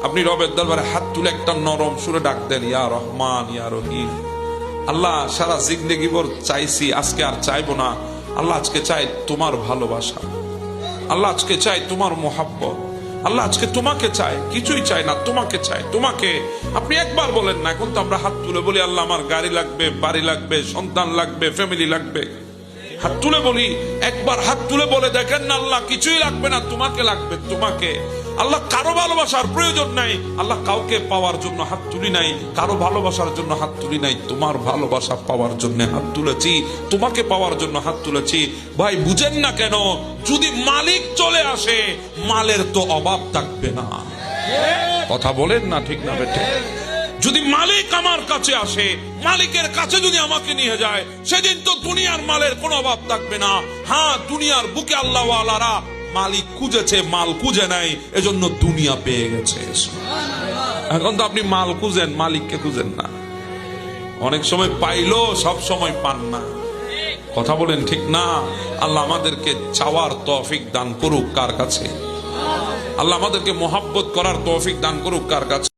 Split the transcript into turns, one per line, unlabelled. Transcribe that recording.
আপনি রবের দরবারে হাত তুলে একটা নরম সুরে ডাক দেন, ইয়া রহমান ইয়া রহিম। আল্লাহ সারা জিন্দেগি ভর চাইছি, আজকে আর চাইবো না। আল্লাহ আজকে চাই তোমার ভালোবাসা, আল্লাহ আজকে চাই তোমার মোহাব্বত, আল্লাহ আজকে তোমাকে চাই, কিছুই চাই না, তোমাকে চাই, তোমাকে। আপনি একবার বলেন না, এখন তো আমরা হাত তুলে বলি আল্লাহ আমার গাড়ি লাগবে, বাড়ি লাগবে, সন্তান লাগবে, ফ্যামিলি লাগবে। হাত তুলে বলি, একবার হাত তুলে বলে দেখেন না, আল্লাহ কিছুই লাগবে না, তোমাকে লাগবে, তোমাকে। আল্লাহ কারো ভালোবাসার প্রয়োজন নাই, আল্লাহ কাউকে পাওয়ার জন্য হাত তুলি নাই, কারো ভালোবাসার জন্য হাত তুলি নাই, তোমার ভালোবাসা পাওয়ার জন্য হাত তুলেছি, তোমাকে পাওয়ার জন্য হাত তুলেছি। ভাই বুঝেন না কেন? যদি মালিক চলে আসে, মালের তো অভাব থাকবে না। কথা বলেন না, ঠিক না বেটে? যদি মালিক আমার কাছে আসে, মালিকের কাছে যদি আমাকে নিয়ে যায়, সেদিন তো দুনিয়ার মালের কোনো অভাব থাকবে না। হ্যাঁ, দুনিয়ার বুকে আল্লাহওয়ালারা মালিক খুঁজেছে, মাল খুঁজে নাই, এজন্য দুনিয়া পেয়ে গেছে। এখন তো আপনি মাল খুঁজেন, মালিককে খুঁজেন না। অনেক সময় পাইলো, সব সময় পান না। কথা বলেন ঠিক না? আল্লাহ আমাদেরকে চাওয়ার তৌফিক দান করুক। কার কাছে? আল্লাহ আমাদেরকে মোহাব্বত করার তৌফিক দান করুক। কার কাছে?